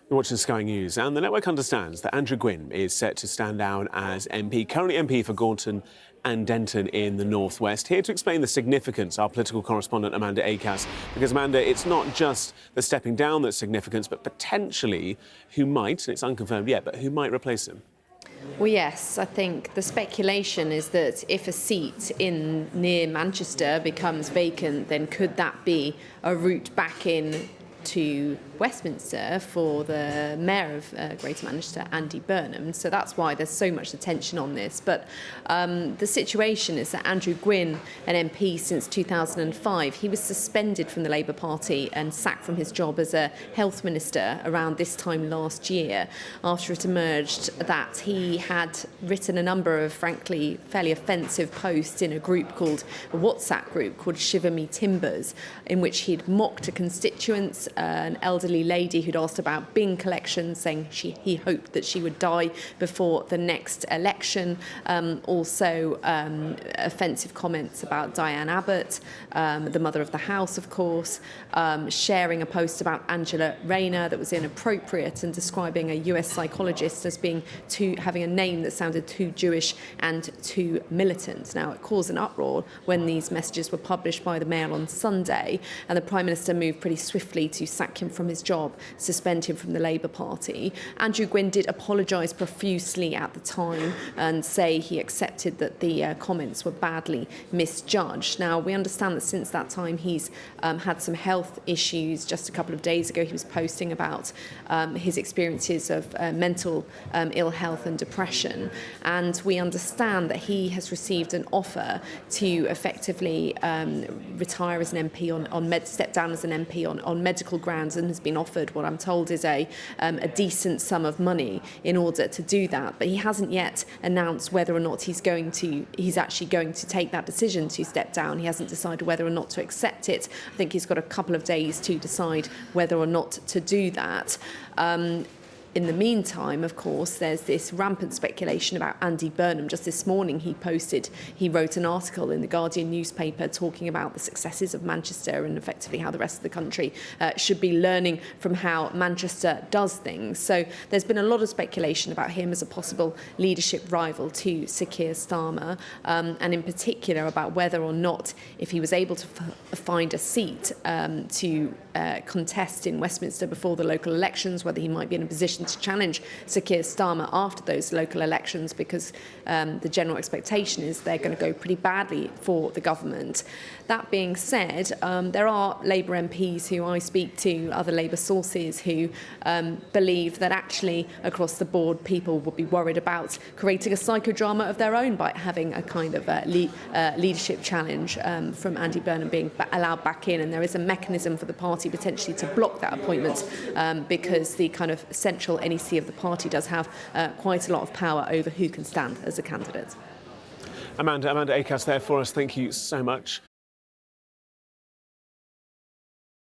You're watching Sky News, and the network understands that Andrew Gwynne is set to stand down as MP, currently MP for Gorton and Denton in the North West. Here to explain the significance, our political correspondent Amanda Acas, because Amanda, it's not just the stepping down that's significant, but potentially who might, and it's unconfirmed yet, but who might replace him. Well, yes, I think the speculation is that if a seat in near Manchester becomes vacant, then could that be a route back in to Westminster for the Mayor of Greater Manchester, Andy Burnham. So that's why there's so much attention on this. But the situation is that Andrew Gwynne, an MP since 2005, he was suspended from the Labour Party and sacked from his job as a health minister around this time last year, after it emerged that he had written a number of, frankly, fairly offensive posts in a WhatsApp group called Shiver Me Timbers, in which he'd mocked a constituent, an elderly lady who'd asked about bin collections, saying he hoped that she would die before the next election. Also offensive comments about Diane Abbott, the mother of the house, of course, sharing a post about Angela Rayner that was inappropriate and describing a US psychologist as having a name that sounded too Jewish and too militant. Now, it caused an uproar when these messages were published by the Mail on Sunday, and the Prime Minister moved pretty swiftly to sack him from his job, suspend him from the Labour Party. Andrew Gwynne did apologise profusely at the time and say he accepted that the comments were badly misjudged. Now, we understand that since that time he's had some health issues. Just a couple of days ago he was posting about his experiences of mental ill health and depression, and we understand that he has received an offer to effectively retire as an MP step down as an MP on medical grounds, and has been offered what I'm told is a decent sum of money in order to do that. But he hasn't yet announced whether or not he's actually going to take that decision to step down. He hasn't decided whether or not to accept it. I think he's got a couple of days to decide whether or not to do that. In the meantime, of course, there's this rampant speculation about Andy Burnham. Just this morning he wrote an article in the Guardian newspaper talking about the successes of Manchester and effectively how the rest of the country should be learning from how Manchester does things. So there's been a lot of speculation about him as a possible leadership rival to Sir Keir Starmer, and in particular about whether or not, if he was able to find a seat to contest in Westminster before the local elections, whether he might be in a position to challenge Sir Keir Starmer after those local elections, because the general expectation is they're going to go pretty badly for the government. That being said, there are Labour MPs who I speak to, other Labour sources, who believe that actually across the board people would be worried about creating a psychodrama of their own by having a kind of leadership challenge from Andy Burnham being allowed back in, and there is a mechanism for the party potentially to block that appointment because the kind of central NEC of the party does have quite a lot of power over who can stand as a candidate. Amanda Acas there for us. Thank you so much.